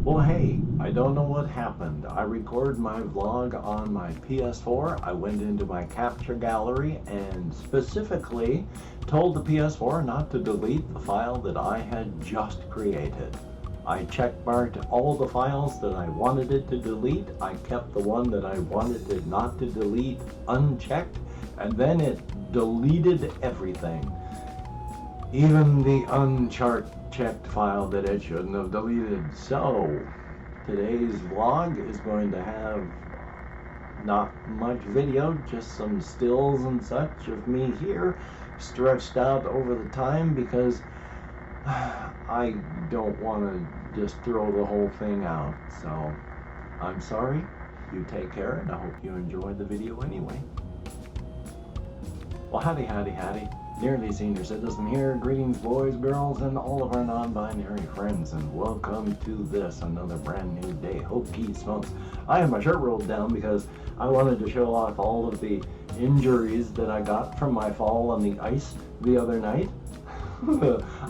Well, hey, I don't know what happened. I recorded my vlog on my PS4. I went into my capture gallery and specifically told the PS4 not to delete the file that I had just created. I checkmarked all the files that I wanted it to delete. I kept the one that I wanted it not to delete unchecked, and then it deleted everything. Even the unchecked file that it shouldn't have deleted. So, today's vlog is going to have not much video, just some stills and such of me here, stretched out over the time because I don't want to just throw the whole thing out. So, I'm sorry. You take care, and I hope you enjoy the video anyway. Well, howdy, howdy, howdy. Nearly Senior Citizen here. Greetings, boys, girls, and all of our non-binary friends, and welcome to this, another brand new day. HOKEY smokes. I have my shirt rolled down because I wanted to show off all of the injuries that I got from my fall on the ice the other night.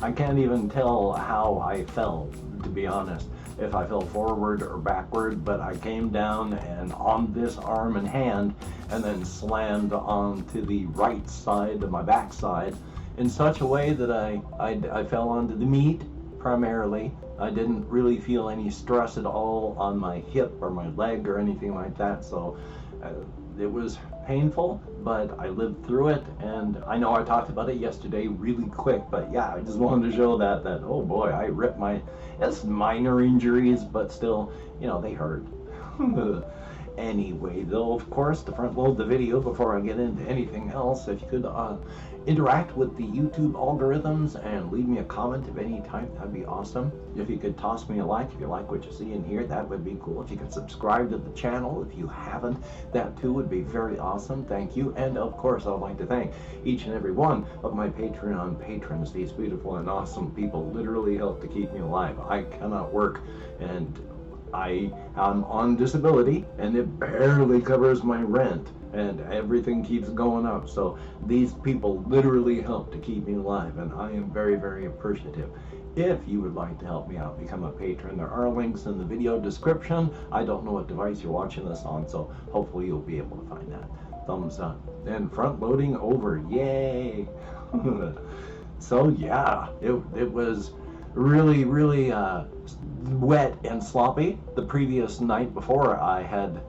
I can't even tell how I fell, to be honest, if I fell forward or backward, but I came down and on this arm and hand and then slammed onto the right side of my backside in such a way that I fell onto the meat primarily. I didn't really feel any stress at all on my hip or my leg or anything like that, so it was painful, but I lived through it, and I know I talked about it yesterday really quick, but yeah, I just wanted to show that oh boy, I ripped it's minor injuries, but still, you know, they hurt. Anyway, though, of course, to front load the video before I get into anything else, if you could interact with the YouTube algorithms and leave me a comment of any type, that'd be awesome. If you could toss me a like if you like what you see in here, that would be cool. If you could subscribe to the channel if you haven't, that too would be very awesome. Thank you. And of course, I'd like to thank each and every one of my Patreon patrons. These beautiful and awesome people literally help to keep me alive. I cannot work, and I am on disability, and it barely covers my rent, and everything keeps going up. So these people literally help to keep me alive, and I am very, very appreciative. If you would like to help me out, become a patron. There are links in the video description. I don't know what device you're watching this on, so hopefully you'll be able to find that. Thumbs up. And front loading over. Yay! So yeah, it was really, really wet and sloppy. The previous night before, I had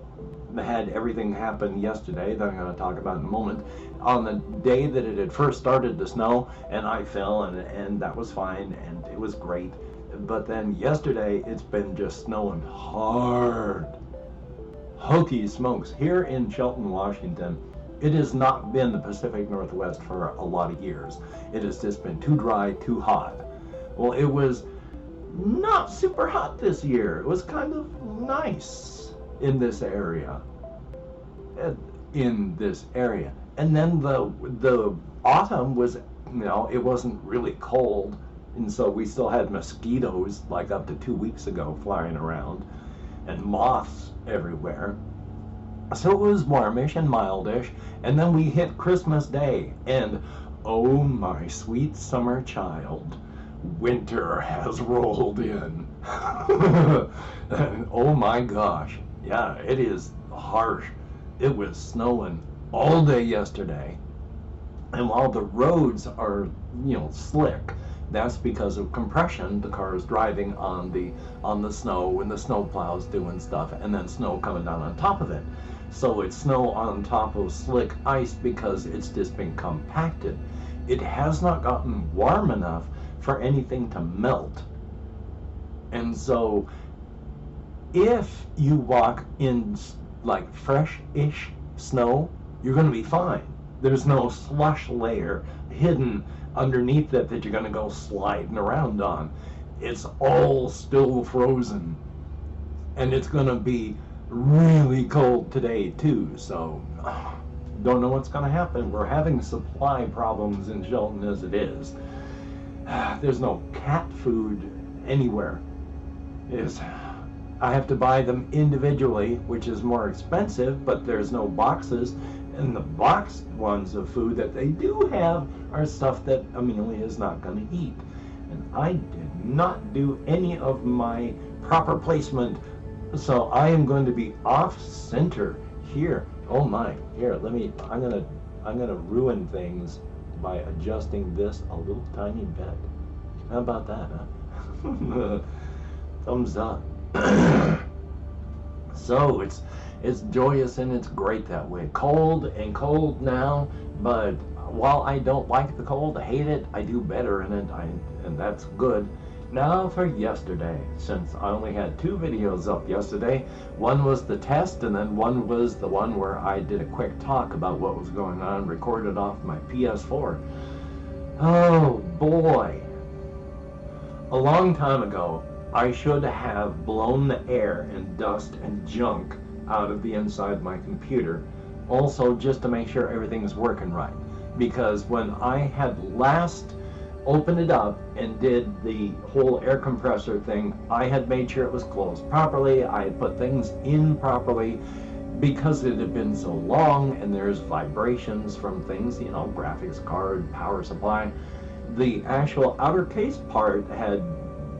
everything happen yesterday that I'm going to talk about in a moment. On the day that it had first started to snow, and I fell, and that was fine, and it was great. But then yesterday, it's been just snowing hard. Hokey smokes. Here in Shelton, Washington, it has not been the Pacific Northwest for a lot of years. It has just been too dry, too hot. Well, it was not super hot this year. It was kind of nice in this area. And then the autumn was, you know, it wasn't really cold, and so we still had mosquitoes like up to 2 weeks ago flying around, and moths everywhere. So it was warmish and mildish, and then we hit Christmas Day, and oh my sweet summer child, winter has rolled in. And oh my gosh, yeah, it is harsh. It was snowing all day yesterday, and while the roads are, you know, slick, that's because of compression. The car is driving on the snow when the snow plow's doing stuff, and then snow coming down on top of it. So it's snow on top of slick ice because it's just been compacted. It has not gotten warm enough for anything to melt. And so if you walk in like fresh-ish snow, you're going to be fine. There's no slush layer hidden underneath it that you're going to go sliding around on. It's all still frozen, and it's going to be really cold today too, so don't know what's going to happen. We're having supply problems in Shelton as it is. There's no cat food anywhere. I have to buy them individually, which is more expensive, but there's no boxes, and the boxed ones of food that they do have are stuff that Amelia is not going to eat. and I did not do any of my proper placement, so I am going to be off center here. Oh my, here, I'm gonna ruin things by adjusting this a little tiny bit. How about that, huh? Thumbs up. So it's joyous and it's great that way. Cold now, but while I don't like the cold, I hate it, I do better in it, and that's good. Now for yesterday, since I only had 2 videos up yesterday. One was the test, and then one was the one where I did a quick talk about what was going on, recorded off my PS4. Oh boy. A long time ago, I should have blown the air and dust and junk out of the inside of my computer, also just to make sure everything's working right. Because when I had last opened it up and did the whole air compressor thing, I had made sure it was closed properly, I had put things in properly, because it had been so long and there's vibrations from things, you know, graphics card, power supply. The actual outer case part had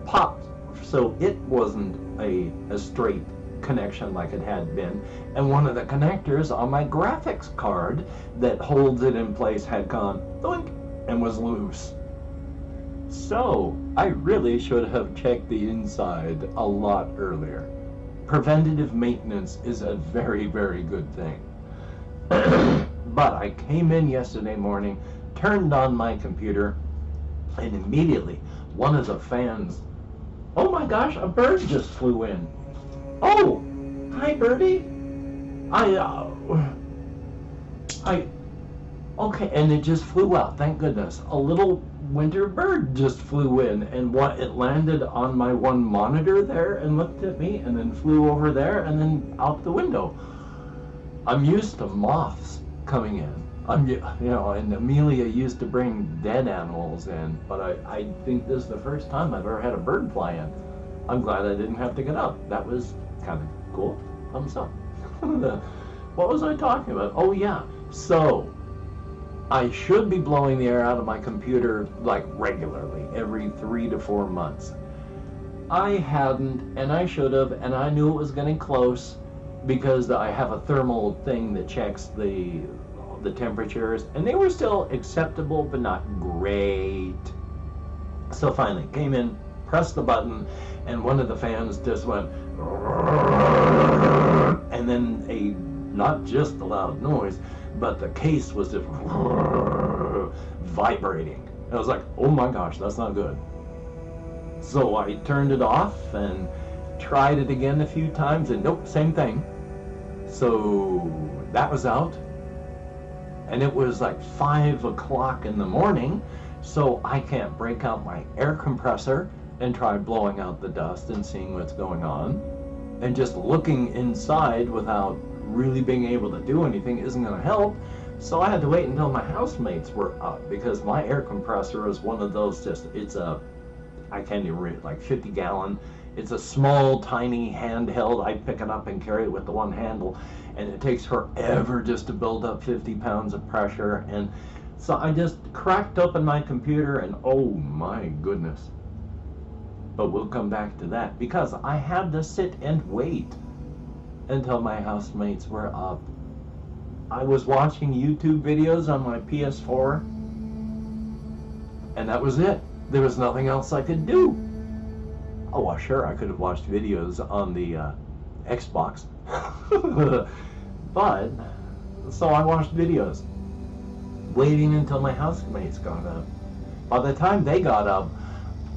popped, so it wasn't a straight connection like it had been, and one of the connectors on my graphics card that holds it in place had gone doink and was loose. So I really should have checked the inside a lot earlier. Preventative maintenance is a very, very good thing. But I came in yesterday morning, turned on my computer, and immediately one of the fans, oh my gosh, a bird just flew in. Oh, hi birdie. Okay, and it just flew out, thank goodness. A little winter bird just flew in, and it landed on my one monitor there and looked at me and then flew over there and then out the window. I'm used to moths coming in. And Amelia used to bring dead animals in, but I think this is the first time I've ever had a bird fly in. I'm glad I didn't have to get up. That was kind of cool. Thumbs up. What was I talking about? Oh yeah, so I should be blowing the air out of my computer like regularly, every 3 to 4 months. I hadn't, and I should have, and I knew it was getting close because I have a thermal thing that checks the temperatures, and they were still acceptable but not great. So finally came in, pressed the button, and one of the fans just went, and then not just a loud noise, but the case was just vibrating. I was like, oh my gosh, that's not good. So I turned it off and tried it again a few times, and nope, same thing. So that was out, and it was like 5 o'clock in the morning, so I can't break out my air compressor and try blowing out the dust and seeing what's going on, and just looking inside without really being able to do anything isn't going to help. So I had to wait until my housemates were up, because my air compressor is one of those, I can't even read, like 50-gallon. It's a small, tiny handheld. I pick it up and carry it with the one handle, and it takes forever just to build up 50 pounds of pressure. And so I just cracked open my computer, and oh my goodness. But we'll come back to that, because I had to sit and wait until my housemates were up. I was watching YouTube videos on my PS4, and that was it. There was nothing else I could do. Oh, well, sure, I could have watched videos on the Xbox. But, so I watched videos, waiting until my housemates got up. By the time they got up,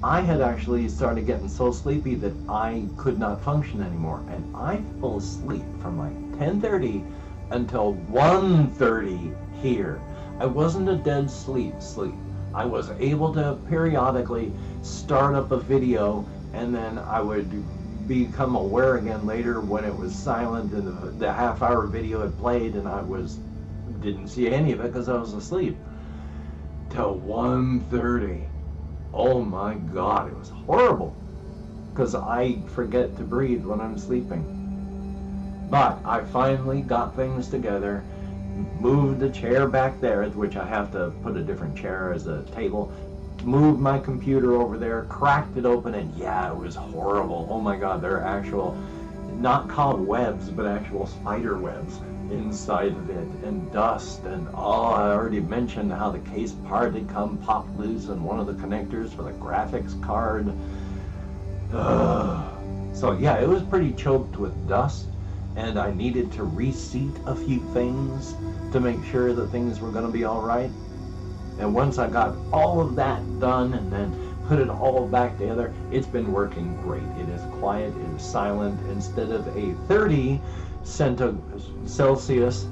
I had actually started getting so sleepy that I could not function anymore. And I fell asleep from like 10:30 until 1:30 here. I wasn't a dead sleep. I was able to periodically start up a video, and then I would become aware again later when it was silent and the half-hour video had played, and I didn't see any of it because I was asleep. Till 1:30. Oh my God, it was horrible, because I forget to breathe when I'm sleeping. But I finally got things together, moved the chair back there, which I have to put a different chair as a table, moved my computer over there, cracked it open, and yeah, it was horrible. Oh my God, there are actual, not cobwebs, but actual spider webs inside of it, and dust, and I already mentioned how the case part had come popped loose and one of the connectors for the graphics card. So yeah, it was pretty choked with dust, and I needed to reseat a few things to make sure that things were going to be all right. And once I got all of that done and then put it all back together, it's been working great. It is quiet, it is silent. Instead of a 30 Celsius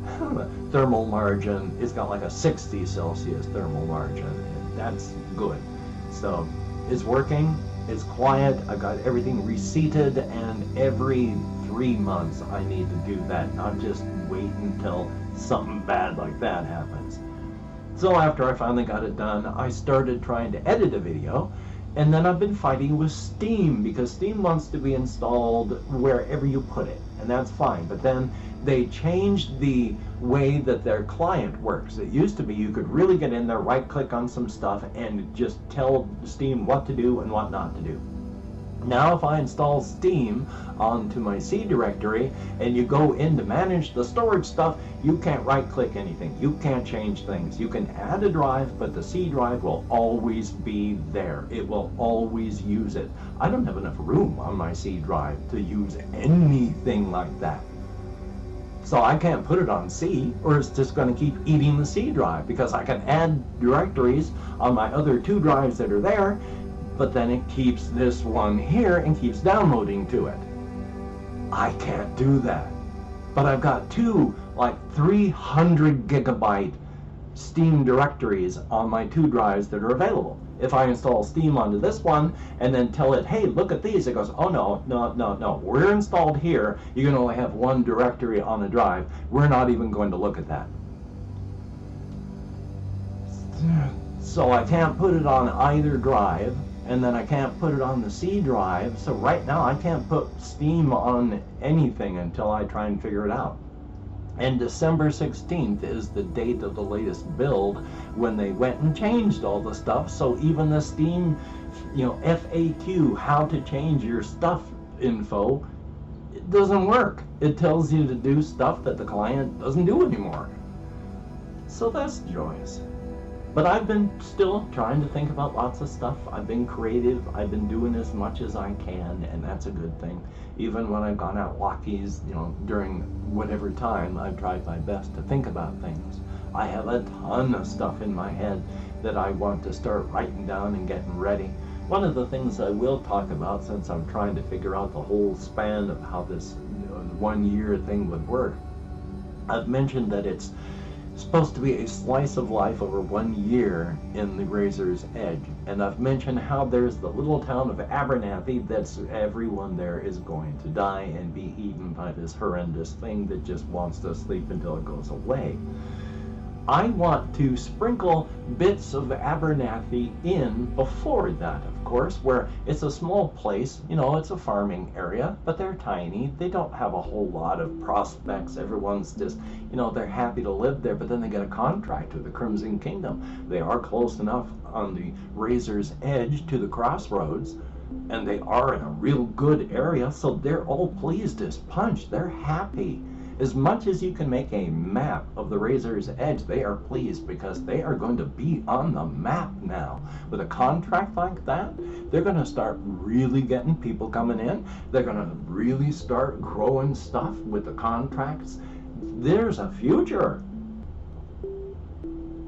thermal margin, it's got like a 60 Celsius thermal margin. And that's good. So it's working, it's quiet, I've got everything reseated, and every 3 months I need to do that, not just wait until something bad like that happens. So after I finally got it done, I started trying to edit a video, and then I've been fighting with Steam, because Steam wants to be installed wherever you put it, and that's fine. But then they changed the way that their client works. It used to be you could really get in there, right-click on some stuff, and just tell Steam what to do and what not to do. Now if I install Steam onto my C directory and you go in to manage the storage stuff, you can't right-click anything. You can't change things. You can add a drive, but the C drive will always be there. It will always use it. I don't have enough room on my C drive to use anything like that. So I can't put it on C, or it's just going to keep eating the C drive, because I can add directories on my other 2 drives that are there, but then it keeps this one here and keeps downloading to it. I can't do that. But I've got 2, like 300 gigabyte Steam directories on my 2 drives that are available. If I install Steam onto this one and then tell it, hey, look at these, it goes, oh no, we're installed here. You can only have 1 directory on a drive. We're not even going to look at that. So I can't put it on either drive, and then I can't put it on the C drive. So right now I can't put Steam on anything until I try and figure it out. And December 16th is the date of the latest build, when they went and changed all the stuff. So even the Steam, FAQ, how to change your stuff info, it doesn't work. It tells you to do stuff that the client doesn't do anymore. So that's joyous. But I've been still trying to think about lots of stuff. I've been creative. I've been doing as much as I can, and that's a good thing. Even when I've gone out walkies, during whatever time, I've tried my best to think about things. I have a ton of stuff in my head that I want to start writing down and getting ready. One of the things I will talk about, since I'm trying to figure out the whole span of how this 1 year thing would work, I've mentioned that it's supposed to be a slice of life over 1 year in the Razor's Edge. And I've mentioned how there's the little town of Abernathy that's everyone there is going to die and be eaten by this horrendous thing that just wants to sleep until it goes away. I want to sprinkle bits of Abernathy in before that, of course, where it's a small place, it's a farming area, but they're tiny. They don't have a whole lot of prospects. Everyone's just, they're happy to live there, but then they get a contract with the Crimson Kingdom. They are close enough on the Razor's Edge to the crossroads, and they are in a real good area, so they're all pleased as punch. They're happy. As much as you can make a map of the Razor's Edge, they are pleased, because they are going to be on the map now. With a contract like that, they're going to start really getting people coming in. They're going to really start growing stuff with the contracts. There's a future.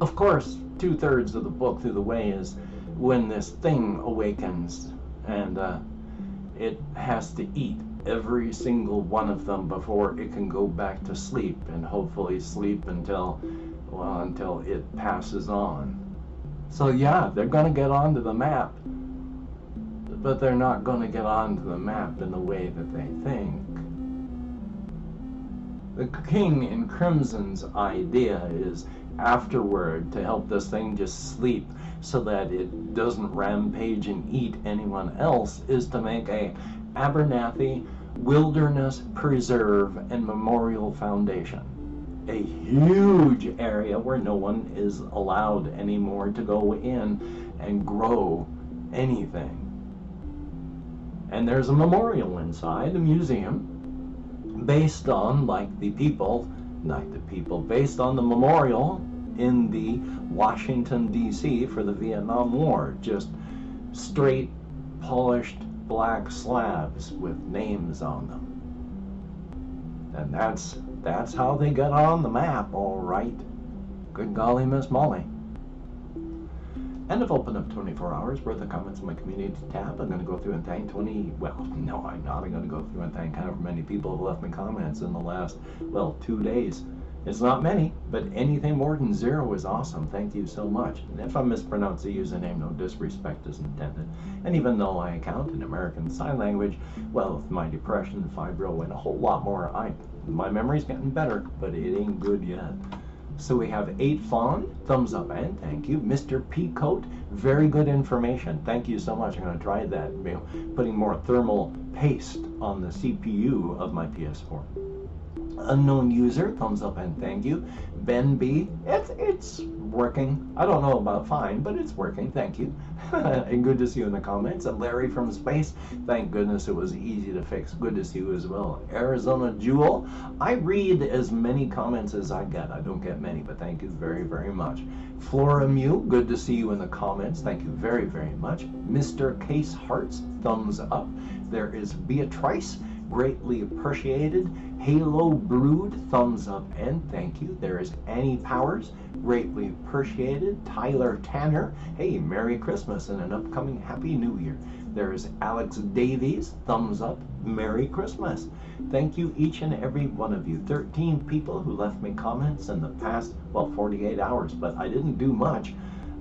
Of course, 2/3 of the book through the way is when this thing awakens, and it has to eat every single one of them before it can go back to sleep, and hopefully sleep until it passes on. So yeah, they're going to get onto the map, but they're not going to get onto the map in the way that they think. The King in Crimson's idea is afterward to help this thing just sleep so that it doesn't rampage and eat anyone else, is to make a Abernathy Wilderness Preserve and Memorial Foundation. A huge area where no one is allowed anymore to go in, and grow anything. And there's a memorial inside, a museum, based on, based on the memorial in the Washington, D.C. for the Vietnam War. Just straight, polished black slabs with names on them. And that's how they got on the map, all right. Good golly, Miss Molly. And I've opened up 24 hours worth of comments in my community tab. I'm going to go through and thank I'm going to go through and thank however many people have left me comments in the last, 2 days. It's not many, but anything more than 0 is awesome. Thank you so much. And if I mispronounce the username, no disrespect is intended. And even though I account in American Sign Language, with my depression, fibro, and a whole lot more, my memory's getting better, but it ain't good yet. So we have 8 Fawn, thumbs up, and thank you. Mr. Peacoat, very good information. Thank you so much. I'm going to try that, putting more thermal paste on the CPU of my PS4. Unknown user, thumbs up and thank you. Ben B, it's working. I don't know about fine, but it's working. Thank you. And good to see you in the comments. And Larry from Space, thank goodness it was easy to fix. Good to see you as well. Arizona Jewel, I read as many comments as I get. I don't get many, but thank you very, very much. Flora Mew, good to see you in the comments. Thank you very, very much. Mr. Case Hearts, thumbs up. There is Beatrice, greatly appreciated. Halo Brood, thumbs up and thank you. There is Annie Powers, greatly appreciated. Tyler Tanner, hey, Merry Christmas and an upcoming Happy New Year. There is Alex Davies, thumbs up, Merry Christmas. Thank you each and every one of you. 13 people who left me comments in the past, 48 hours, but I didn't do much.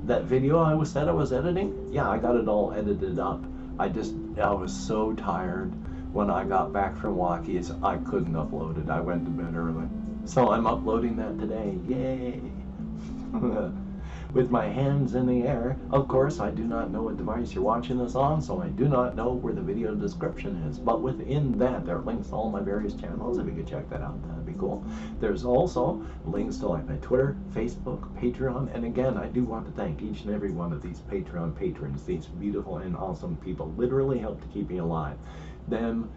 That video I said I was editing, yeah, I got it all edited up. I was so tired. When I got back from Walkies, I couldn't upload it. I went to bed early. So I'm uploading that today. Yay! With my hands in the air. Of course, I do not know what device you're watching this on, so I do not know where the video description is. But within that, there are links to all my various channels. If you could check that out, that'd be cool. There's also links to my Twitter, Facebook, Patreon. And again, I do want to thank each and every one of these Patreon patrons. These beautiful and awesome people literally help to keep me alive. Them,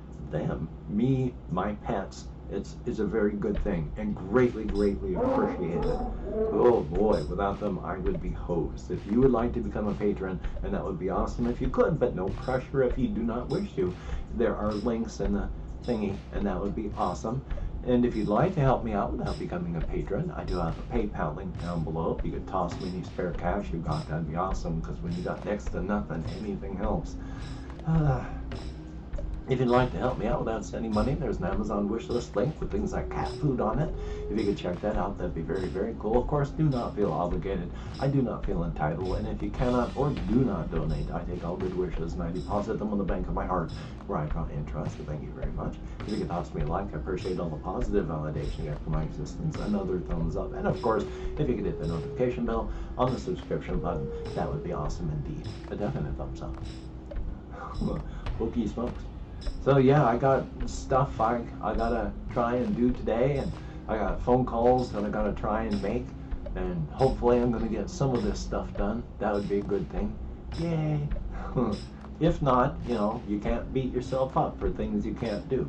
me, my pets. It's a very good thing and greatly, greatly appreciated. Oh boy, without them I would be hosed. If you would like to become a patron, and that would be awesome if you could, but no pressure if you do not wish to. There are links in the thingy, and that would be awesome. And if you'd like to help me out without becoming a patron, I do have a PayPal link down below. If you could toss me any spare cash you got, that'd be awesome, because when you got next to nothing, anything helps. If you'd like to help me out without sending money, there's an Amazon wishlist link with things like cat food on it. If you could check that out, that'd be very, very cool. Of course, do not feel obligated. I do not feel entitled. And if you cannot or do not donate, I take all good wishes and I deposit them on the bank of my heart, where I draw interest. So thank you very much. If you could toss me a like, I appreciate all the positive validation you get for my existence. Another thumbs up. And of course, if you could hit the notification bell on the subscription button, that would be awesome indeed. A definite thumbs up. Hokey smokes. So yeah, I got stuff I gotta try and do today, and I got phone calls that I gotta try and make, and hopefully I'm gonna get some of this stuff done. That would be a good thing. Yay! If not, you can't beat yourself up for things you can't do.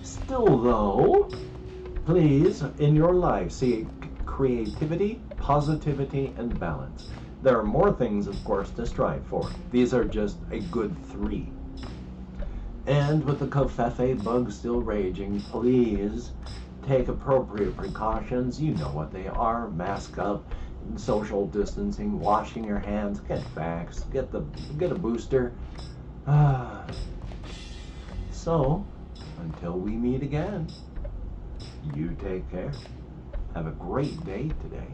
Still though, please, in your life, see creativity, positivity, and balance. There are more things, of course, to strive for. These are just a good 3. And with the covfefe bug still raging, please take appropriate precautions. You know what they are. Mask up, social distancing, washing your hands, get vaxxed, get a booster. So, until we meet again, you take care. Have a great day today.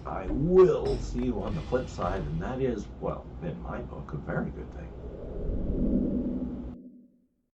I will see you on the flip side, and that is, in my book, a very good thing.